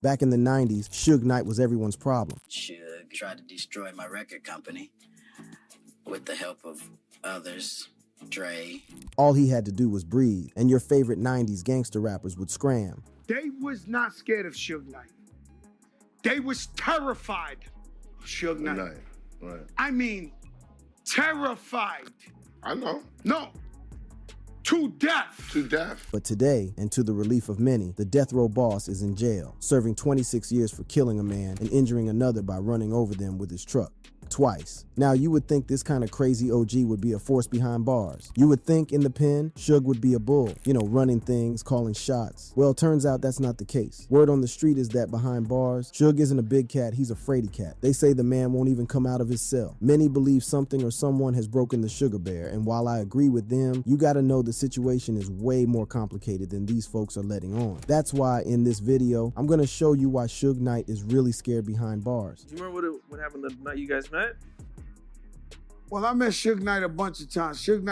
Back in the 90s, Suge Knight was everyone's problem. Suge tried to destroy my record company with the help of others, Dre. All he had to do was breathe, and your favorite 90s gangster rappers would scram. They was not scared of Suge Knight. They was terrified of Suge Knight. Right. I mean, terrified. I know. No. To death. To death. But today, and to the relief of many, the death row boss is in jail, serving 26 years for killing a man and injuring another by running over them with his truck. Twice. Now, you would think this kind of crazy OG would be a force behind bars. You would think in the pen, Suge would be a bull, running things, calling shots. Well, turns out that's not the case. Word on the street is that behind bars, Suge isn't a big cat, he's a fraidy cat. They say the man won't even come out of his cell. Many believe something or someone has broken the sugar bear, and while I agree with them, you gotta know the situation is way more complicated than these folks are letting on. That's why in this video, I'm gonna show you why Suge Knight is really scared behind bars. Do you remember what happened the night you guys met? Well, I met Suge Knight a bunch of times. Suge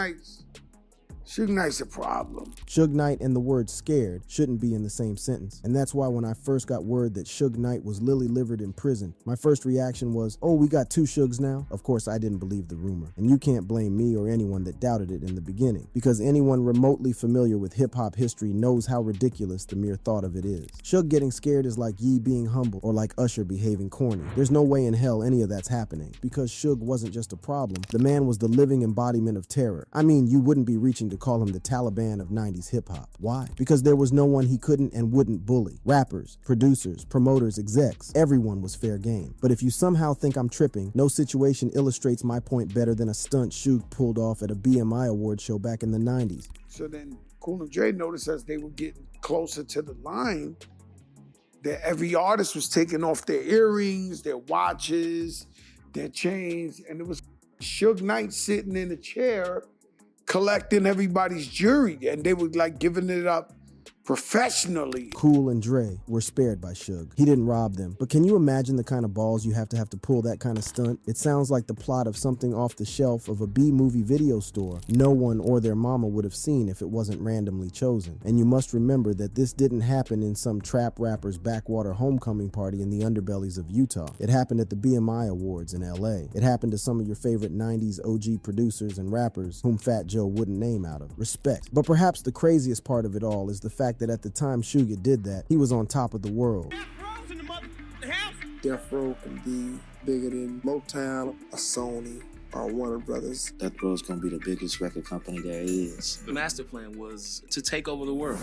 Knight's a problem. Suge Knight and the word scared shouldn't be in the same sentence. And that's why when I first got word that Suge Knight was lily-livered in prison, my first reaction was, oh, we got two Suges now? Of course, I didn't believe the rumor. And you can't blame me or anyone that doubted it in the beginning, because anyone remotely familiar with hip-hop history knows how ridiculous the mere thought of it is. Suge getting scared is like Ye being humble or like Usher behaving corny. There's no way in hell any of that's happening, because Suge wasn't just a problem. The man was the living embodiment of terror. I mean, you wouldn't be reaching to call him the Taliban of 90s hip-hop. Why? Because there was no one he couldn't and wouldn't bully. Rappers, producers, promoters, execs, everyone was fair game. But if you somehow think I'm tripping, no situation illustrates my point better than a stunt Suge pulled off at a BMI award show back in the 90s. So then Cool and Dre noticed as they were getting closer to the line that every artist was taking off their earrings, their watches, their chains, and it was Suge Knight sitting in a chair collecting everybody's jewelry, and they were like giving it up professionally. Cool and Dre were spared by Suge. He didn't rob them. But can you imagine the kind of balls you have to pull that kind of stunt? It sounds like the plot of something off the shelf of a B-movie video store no one or their mama would have seen if it wasn't randomly chosen. And you must remember that this didn't happen in some trap rapper's backwater homecoming party in the underbellies of Utah. It happened at the BMI Awards in LA. It happened to some of your favorite 90s OG producers and rappers whom Fat Joe wouldn't name out of respect. But perhaps the craziest part of it all is the fact that at the time Suge did that, he was on top of the world. Death Row can be bigger than Motown, a Sony, or Warner Brothers. Death Row's gonna be the biggest record company there is. The master plan was to take over the world.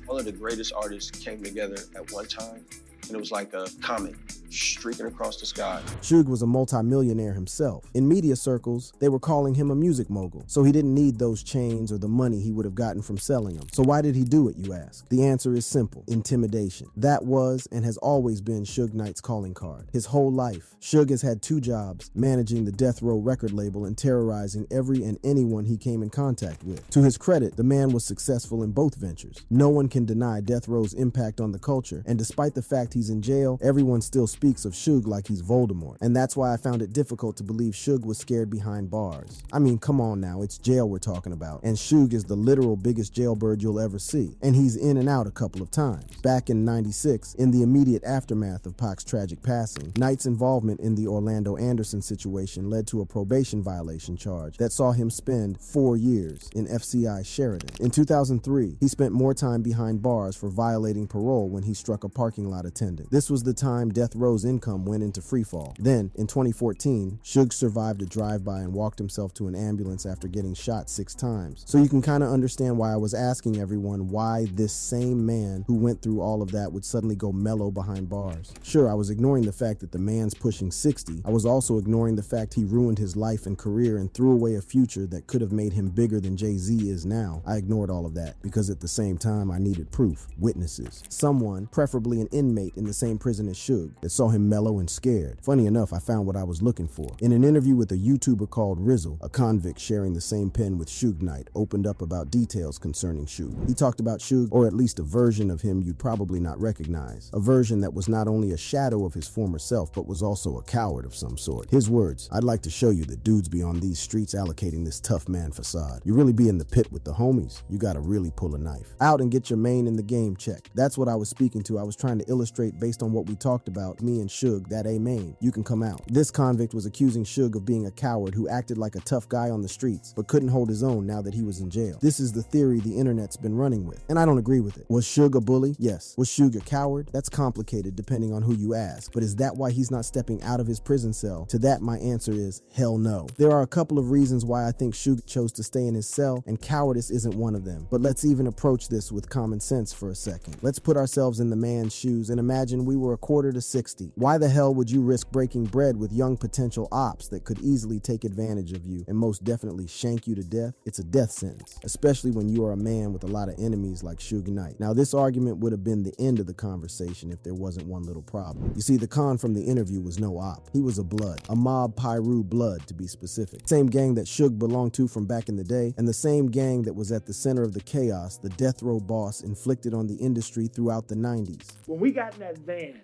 All of the greatest artists came together at one time, and it was like a comet streaking across the sky. Suge was a multi-millionaire himself. In media circles, they were calling him a music mogul, so he didn't need those chains or the money he would have gotten from selling them. So why did he do it, you ask? The answer is simple: intimidation. That was and has always been Suge Knight's calling card. His whole life, Suge has had two jobs: managing the Death Row record label and terrorizing every and anyone he came in contact with. To his credit, the man was successful in both ventures. No one can deny Death Row's impact on the culture, and despite the fact he's in jail, everyone still speaks of Suge like he's Voldemort. And that's why I found it difficult to believe Suge was scared behind bars. I mean, come on now, it's jail we're talking about. And Suge is the literal biggest jailbird you'll ever see. And he's in and out a couple of times. Back in '96, in the immediate aftermath of Pac's tragic passing, Knight's involvement in the Orlando Anderson situation led to a probation violation charge that saw him spend 4 years in FCI Sheridan. In 2003, he spent more time behind bars for violating parole when he struck a parking lot attendant. This was the time Death Row's income went into freefall. Then, in 2014, Suge survived a drive-by and walked himself to an ambulance after getting shot 6 times. So you can kind of understand why I was asking everyone why this same man who went through all of that would suddenly go mellow behind bars. Sure, I was ignoring the fact that the man's pushing 60. I was also ignoring the fact he ruined his life and career and threw away a future that could have made him bigger than Jay-Z is now. I ignored all of that because at the same time I needed proof, witnesses, someone, preferably an inmate in the same prison as Suge, that saw him mellow and scared. Funny enough, I found what I was looking for. In an interview with a YouTuber called Rizzle, a convict sharing the same pen with Suge Knight opened up about details concerning Suge. He talked about Suge, or at least a version of him you'd probably not recognize. A version that was not only a shadow of his former self, but was also a coward of some sort. His words, "I'd like to show you the dudes be on these streets allocating this tough man facade. You really be in the pit with the homies, you gotta really pull a knife. Out and get your main in the game checked." That's what I was speaking to. I was trying to illustrate based on what we talked about, me and Suge, that main, you can come out. This convict was accusing Suge of being a coward who acted like a tough guy on the streets, but couldn't hold his own now that he was in jail. This is the theory the internet's been running with, and I don't agree with it. Was Suge a bully? Yes. Was Suge a coward? That's complicated depending on who you ask, but is that why he's not stepping out of his prison cell? To that, my answer is hell no. There are a couple of reasons why I think Suge chose to stay in his cell, and cowardice isn't one of them. But let's even approach this with common sense for a second. Let's put ourselves in the man's shoes and imagine we were a quarter to 60. Why the hell would you risk breaking bread with young potential ops that could easily take advantage of you and most definitely shank you to death? It's a death sentence, especially when you are a man with a lot of enemies like Suge Knight. Now, this argument would have been the end of the conversation if there wasn't one little problem. You see, the con from the interview was no op. He was a blood, a mob Pyru blood to be specific. Same gang that Suge belonged to from back in the day, and the same gang that was at the center of the chaos the death row boss inflicted on the industry throughout the 90s. When we got in that van,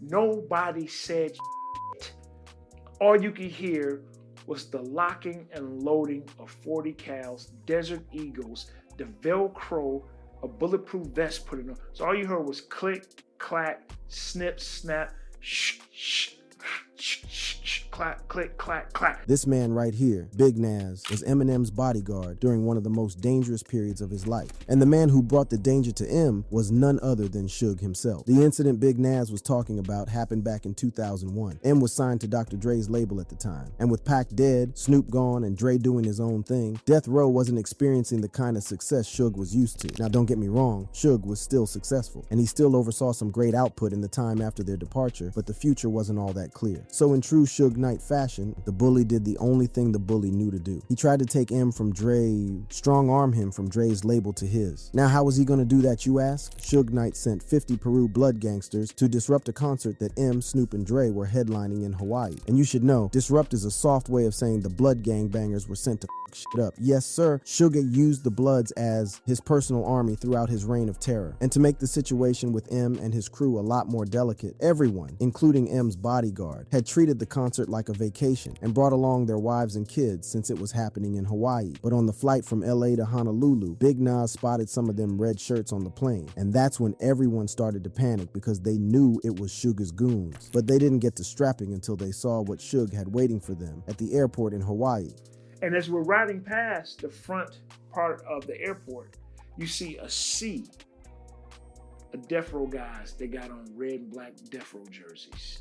nobody said shit. All you could hear was the locking and loading of 40 cals, Desert Eagles, the Velcro, a bulletproof vest put on. So all you heard was click, clack, snip, snap, shh, shh, shh, shh, shh, clack, click, clack, clack. This man right here, Big Nas, was Eminem's bodyguard during one of the most dangerous periods of his life. And the man who brought the danger to M was none other than Suge himself. The incident Big Nas was talking about happened back in 2001. M was signed to Dr. Dre's label at the time. And with Pac dead, Snoop gone, and Dre doing his own thing, Death Row wasn't experiencing the kind of success Suge was used to. Now don't get me wrong, Suge was still successful, and he still oversaw some great output in the time after their departure, but the future wasn't all that clear. So in true Suge Knight fashion, the bully did the only thing the bully knew to do. He tried to take M from Dre, strong-arm him from Dre's label to his. Now how was he gonna do that, you ask? Suge Knight sent 50 Peru blood gangsters to disrupt a concert that M, Snoop, and Dre were headlining in Hawaii. And you should know, disrupt is a soft way of saying the blood gangbangers were sent to shit up. Yes, sir, Suge used the Bloods as his personal army throughout his reign of terror. And to make the situation with M and his crew a lot more delicate, everyone, including M's bodyguard, had treated the concert like a vacation and brought along their wives and kids since it was happening in Hawaii. But on the flight from LA to Honolulu, Big Nas spotted some of them red shirts on the plane. And that's when everyone started to panic because they knew it was Suge's goons. But they didn't get to strapping until they saw what Suge had waiting for them at the airport in Hawaii. And as we're riding past the front part of the airport, you see a sea of Death Row guys. They got on red and black Death Row jerseys.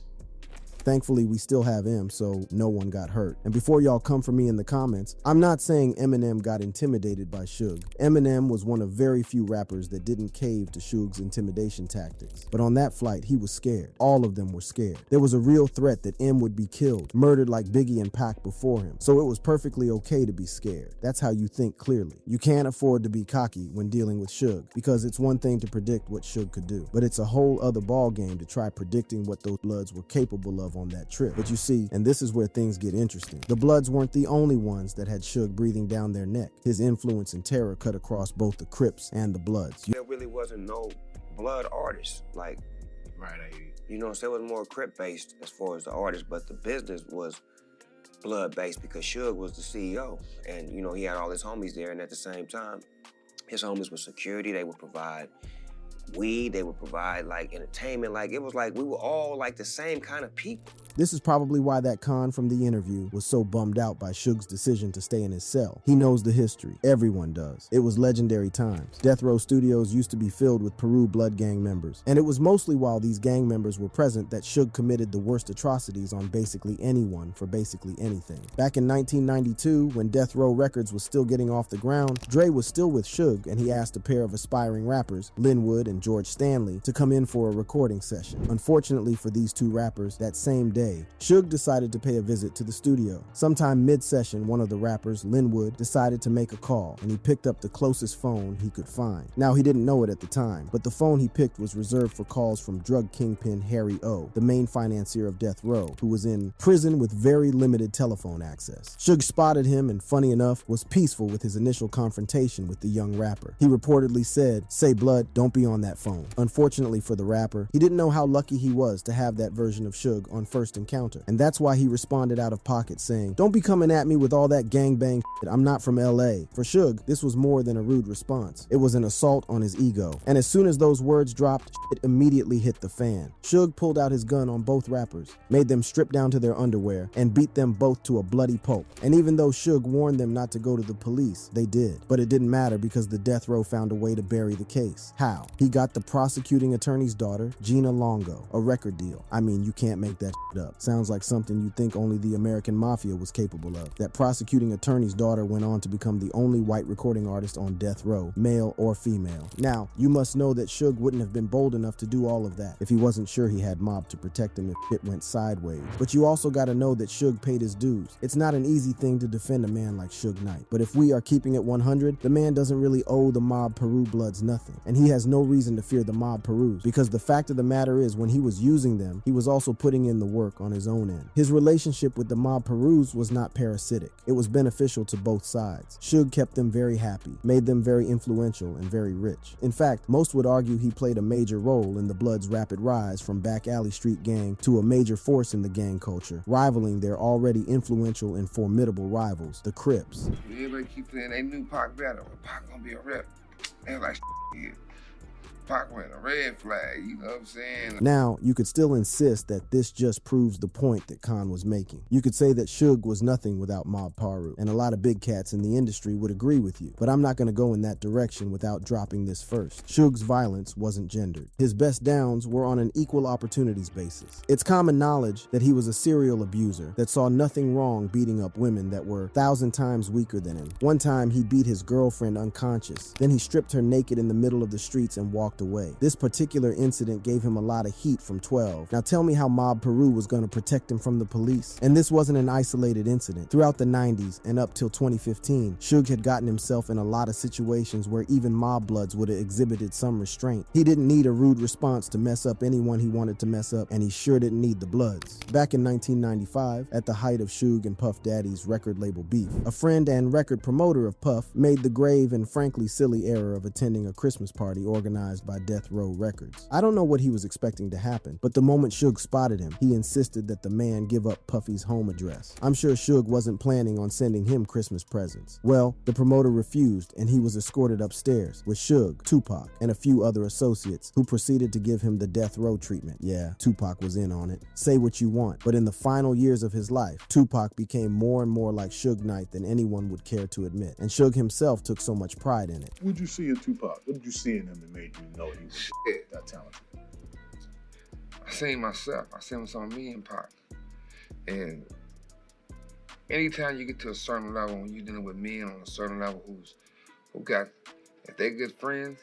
Thankfully, we still have M, so no one got hurt. And before y'all come for me in the comments, I'm not saying Eminem got intimidated by Suge. Eminem was one of very few rappers that didn't cave to Suge's intimidation tactics. But on that flight, he was scared. All of them were scared. There was a real threat that M would be killed, murdered like Biggie and Pac before him. So it was perfectly okay to be scared. That's how you think clearly. You can't afford to be cocky when dealing with Suge, because it's one thing to predict what Suge could do, but it's a whole other ball game to try predicting what those Bloods were capable of on that trip. But you see, and this is where things get interesting, the Bloods weren't the only ones that had Suge breathing down their neck. His influence and terror cut across both the Crips and the Bloods. There really wasn't no Blood artists. Like, Right, I hear you. you know, so it was more Crip based as far as the artist, but the business was Blood based because Suge was the CEO. And, you know, he had all his homies there, and at the same time, his homies were security. They would provide weed, they would provide like entertainment. Like, it was like we were all like the same kind of people. This is probably why that con from the interview was so bummed out by Suge's decision to stay in his cell. He knows the history. Everyone does. It was legendary times. Death Row Studios used to be filled with Peru Blood gang members. And it was mostly while these gang members were present that Suge committed the worst atrocities on basically anyone for basically anything. Back in 1992, when Death Row Records was still getting off the ground, Dre was still with Suge, and he asked a pair of aspiring rappers, Linwood and and George Stanley to come in for a recording session. Unfortunately for these two rappers, that same day, Suge decided to pay a visit to the studio. Sometime mid-session, one of the rappers, Linwood, decided to make a call, and he picked up the closest phone he could find. Now, he didn't know it at the time, but the phone he picked was reserved for calls from drug kingpin Harry O., the main financier of Death Row, who was in prison with very limited telephone access. Suge spotted him and, funny enough, was peaceful with his initial confrontation with the young rapper. He reportedly said, "Say blood, don't be on that phone." Unfortunately for the rapper, he didn't know how lucky he was to have that version of Suge on first encounter, and that's why he responded out of pocket saying, "Don't be coming at me with all that gangbang shit. I'm not from LA." For Suge, this was more than a rude response. It was an assault on his ego. And as soon as those words dropped, it immediately hit the fan. Suge pulled out his gun on both rappers, made them strip down to their underwear, and beat them both to a bloody pulp. And even though Suge warned them not to go to the police, they did. But it didn't matter because the Death Row found a way to bury the case. How? He got the prosecuting attorney's daughter, Gina Longo, a record deal. I mean, you can't make that shit up. Sounds like something you'd think only the American Mafia was capable of. That prosecuting attorney's daughter went on to become the only white recording artist on Death Row, male or female. Now, you must know that Suge wouldn't have been bold enough to do all of that if he wasn't sure he had Mob to protect him if shit went sideways. But you also gotta know that Suge paid his dues. It's not an easy thing to defend a man like Suge Knight. But if we are keeping it 100, the man doesn't really owe the Mob Peru Bloods nothing. And he has no reason to fear the Mob Perus, because the fact of the matter is, when he was using them, he was also putting in the work on his own end. His relationship with the Mob Perus was not parasitic. It was beneficial to both sides. Suge kept them very happy, made them very influential and very rich. In fact, most would argue he played a major role in the Bloods' rapid rise from back alley street gang to a major force in the gang culture, rivaling their already influential and formidable rivals, the Crips. Everybody keep saying they knew Pac better. Pac gonna be a rep. They like shit. Pac wearing a red flag, you know what I'm saying? Now, you could still insist that this just proves the point that Khan was making. You could say that Suge was nothing without Mob Paru, and a lot of big cats in the industry would agree with you. But I'm not going to go in that direction without dropping this first. Suge's violence wasn't gendered. His best downs were on an equal opportunities basis. It's common knowledge that he was a serial abuser that saw nothing wrong beating up women that were 1,000 times weaker than him. One time, he beat his girlfriend unconscious. Then he stripped her naked in the middle of the streets and walked away. This particular incident gave him a lot of heat from 12. Now tell me how Mob Peru was going to protect him from the police. And this wasn't an isolated incident. Throughout the 90s and up till 2015, Suge had gotten himself in a lot of situations where even Mob Bloods would have exhibited some restraint. He didn't need a rude response to mess up anyone he wanted to mess up, and he sure didn't need the Bloods. Back in 1995, at the height of Suge and Puff Daddy's record label beef, a friend and record promoter of Puff made the grave and frankly silly error of attending a Christmas party organized by Death Row Records. I don't know what he was expecting to happen, but the moment Suge spotted him, he insisted that the man give up Puffy's home address. I'm sure Suge wasn't planning on sending him Christmas presents. Well, the promoter refused, and he was escorted upstairs with Suge, Tupac, and a few other associates who proceeded to give him the Death Row treatment. Yeah, Tupac was in on it. Say what you want, but in the final years of his life, Tupac became more and more like Suge Knight than anyone would care to admit, and Suge himself took so much pride in it. What did you see in Tupac? What did you see in him that made you know he was that talented? I seen myself. I seen some of me and Pac. And anytime you get to a certain level, when you're dealing with men on a certain level if they're good friends,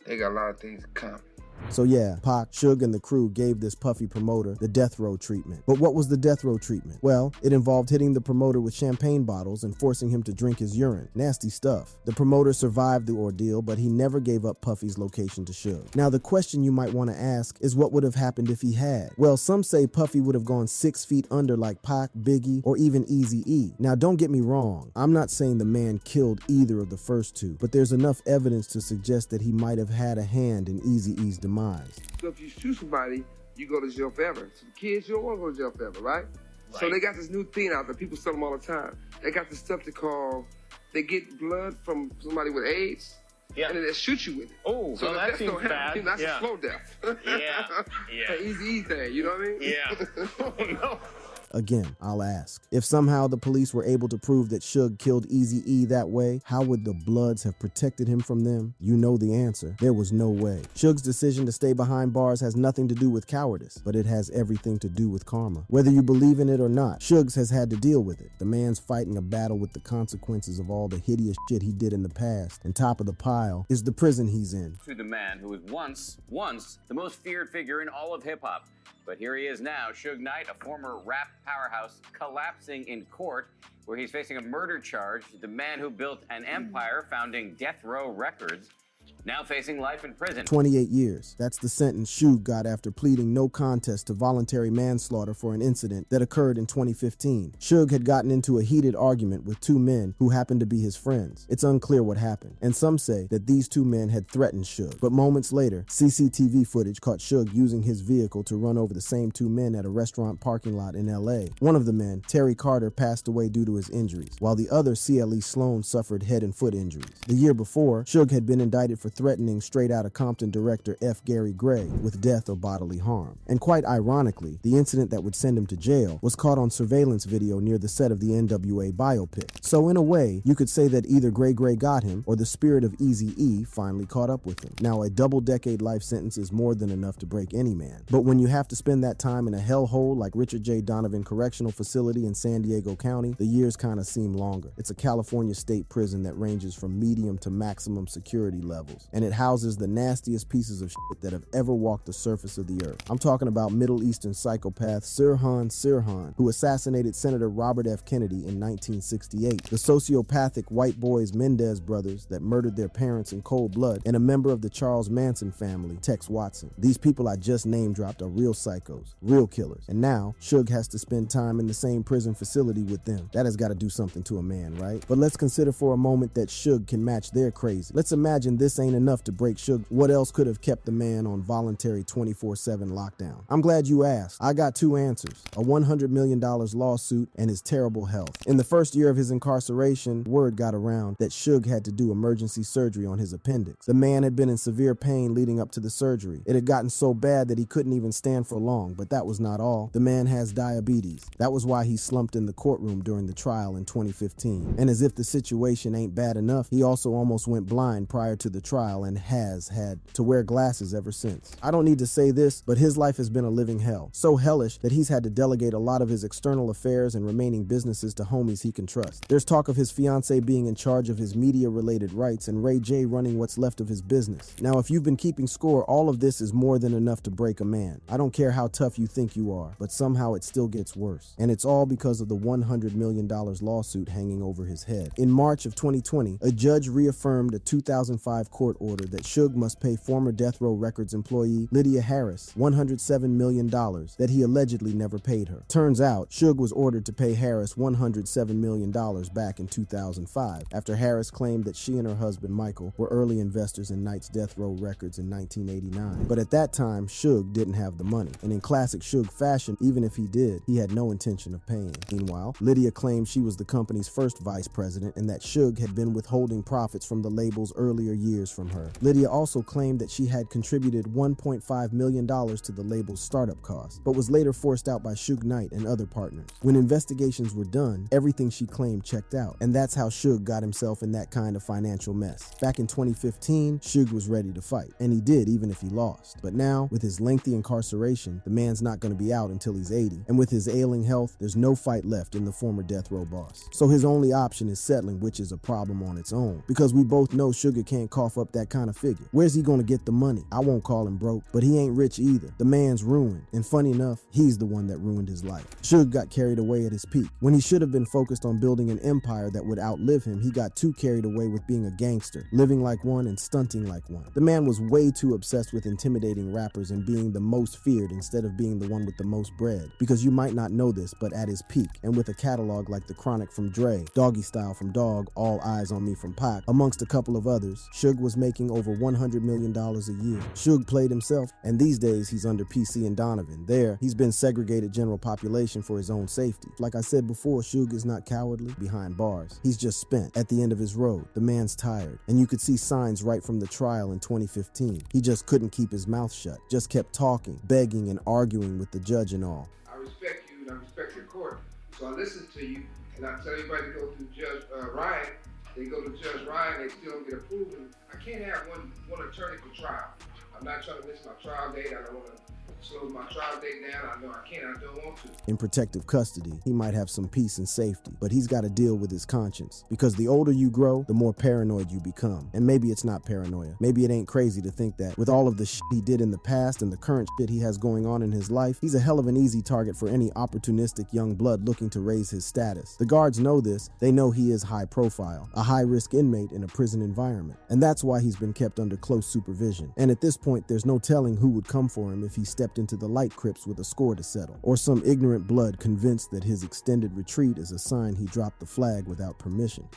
they got a lot of things in common. So yeah, Pac, Suge, and the crew gave this Puffy promoter the Death Row treatment. But what was the Death Row treatment? Well, it involved hitting the promoter with champagne bottles and forcing him to drink his urine. Nasty stuff. The promoter survived the ordeal, but he never gave up Puffy's location to Suge. Now, the question you might want to ask is what would have happened if he had? Well, some say Puffy would have gone 6 feet under like Pac, Biggie, or even Eazy-E. Now, don't get me wrong. I'm not saying the man killed either of the first two, but there's enough evidence to suggest that he might have had a hand in Eazy-E's demise. So if you shoot somebody, you go to jail forever. So the kids, you don't want to go to jail forever, right? So they got this new thing out there. People sell them all the time. They got this stuff they get blood from somebody with AIDS, and then they shoot you with it. Oh, so well, that seems bad. That's a slow death. Yeah. An easy thing, you know what I mean? Yeah. Oh, no. Again, I'll ask, if somehow the police were able to prove that Suge killed Eazy-E that way, how would the Bloods have protected him from them? You know the answer. There was no way. Suge's decision to stay behind bars has nothing to do with cowardice, but it has everything to do with karma. Whether you believe in it or not, Suge has had to deal with it. The man's fighting a battle with the consequences of all the hideous shit he did in the past, and top of the pile is the prison he's in. To the man who was once the most feared figure in all of hip-hop. But here he is now, Suge Knight, a former rap powerhouse, collapsing in court, where he's facing a murder charge. The man who built an empire, founding Death Row Records, now facing life in prison. 28 years. That's the sentence Suge got after pleading no contest to voluntary manslaughter for an incident that occurred in 2015. Suge had gotten into a heated argument with two men who happened to be his friends. It's unclear what happened, and some say that these two men had threatened Suge. But moments later, CCTV footage caught Suge using his vehicle to run over the same two men at a restaurant parking lot in LA. One of the men, Terry Carter, passed away due to his injuries, while the other, CLE Sloan, suffered head and foot injuries. The year before, Suge had been indicted for threatening Straight Outta Compton director F. Gary Gray with death or bodily harm. And quite ironically, the incident that would send him to jail was caught on surveillance video near the set of the NWA biopic. So in a way, you could say that either Gray got him or the spirit of Eazy-E finally caught up with him. Now, a double-decade life sentence is more than enough to break any man. But when you have to spend that time in a hellhole like Richard J. Donovan Correctional Facility in San Diego County, the years kind of seem longer. It's a California state prison that ranges from medium to maximum security levels, and it houses the nastiest pieces of shit that have ever walked the surface of the earth. I'm talking about Middle Eastern psychopath Sirhan Sirhan, who assassinated Senator Robert F. Kennedy in 1968, the sociopathic white boys Mendez brothers that murdered their parents in cold blood, and a member of the Charles Manson family, Tex Watson. These people I just name-dropped are real psychos, real killers, and now Suge has to spend time in the same prison facility with them. That has got to do something to a man, right? But let's consider for a moment that Suge can match their crazy. Let's imagine this ain't enough to break Suge. What else could have kept the man on voluntary 24/7 lockdown? I'm glad you asked. I got two answers: a $100 million lawsuit and his terrible health. In the first year of his incarceration, word got around that Suge had to do emergency surgery on his appendix. The man had been in severe pain leading up to the surgery. It had gotten so bad that he couldn't even stand for long, but that was not all. The man has diabetes. That was why he slumped in the courtroom during the trial in 2015. And as if the situation ain't bad enough, he also almost went blind prior to the trial and has had to wear glasses ever since. I don't need to say this, but his life has been a living hell. So hellish that he's had to delegate a lot of his external affairs and remaining businesses to homies he can trust. There's talk of his fiance being in charge of his media-related rights and Ray J running what's left of his business. Now, if you've been keeping score, all of this is more than enough to break a man. I don't care how tough you think you are, but somehow it still gets worse. And it's all because of the $100 million lawsuit hanging over his head. In March of 2020, a judge reaffirmed a 2005 court order that Suge must pay former Death Row Records employee Lydia Harris $107 million that he allegedly never paid her. Turns out, Suge was ordered to pay Harris $107 million back in 2005 after Harris claimed that she and her husband Michael were early investors in Knight's Death Row Records in 1989. But at that time, Suge didn't have the money, and in classic Suge fashion, even if he did, he had no intention of paying. Meanwhile, Lydia claimed she was the company's first vice president and that Suge had been withholding profits from the label's earlier years from her. Lydia also claimed that she had contributed $1.5 million to the label's startup costs, but was later forced out by Suge Knight and other partners. When investigations were done, everything she claimed checked out, and that's how Suge got himself in that kind of financial mess. Back in 2015, Suge was ready to fight, and he did even if he lost. But now, with his lengthy incarceration, the man's not going to be out until he's 80, and with his ailing health, there's no fight left in the former Death Row boss. So his only option is settling, which is a problem on its own, because we both know Suge can't cough up that kind of figure. Where's he going to get the money? I won't call him broke, but he ain't rich either. The man's ruined, and funny enough, he's the one that ruined his life. Suge got carried away at his peak. When he should have been focused on building an empire that would outlive him, he got too carried away with being a gangster, living like one and stunting like one. The man was way too obsessed with intimidating rappers and being the most feared instead of being the one with the most bread. Because you might not know this, but at his peak, and with a catalog like The Chronic from Dre, Doggy Style from Dog, All Eyes on Me from Pac, amongst a couple of others, Suge was making over $100 million a year. Suge played himself, and these days he's under PC and Donovan. There, he's been segregated general population for his own safety. Like I said before, Suge is not cowardly behind bars. He's just spent at the end of his road. The man's tired, and you could see signs right from the trial in 2015. He just couldn't keep his mouth shut, just kept talking, begging, and arguing with the judge and all. I respect you and respect your court. So I listen to you, and I tell everybody to go through Judge Ryan. They go to Judge Ryan, they still don't get approved. And I can't have one attorney for trial. I'm not trying to miss my trial date. I don't want to slow my trial date down. I know I can't. I don't want to. In protective custody, he might have some peace and safety, but he's got to deal with his conscience. Because the older you grow, the more paranoid you become. And maybe it's not paranoia. Maybe it ain't crazy to think that with all of the shit he did in the past and the current shit he has going on in his life, he's a hell of an easy target for any opportunistic young blood looking to raise his status. The guards know this. They know he is high profile, a high-risk inmate in a prison environment. And that's why he's been kept under close supervision. And at this point, there's no telling who would come for him if he stepped into the light crypts with a score to settle, or some ignorant blood convinced that his extended retreat is a sign he dropped the flag without permission.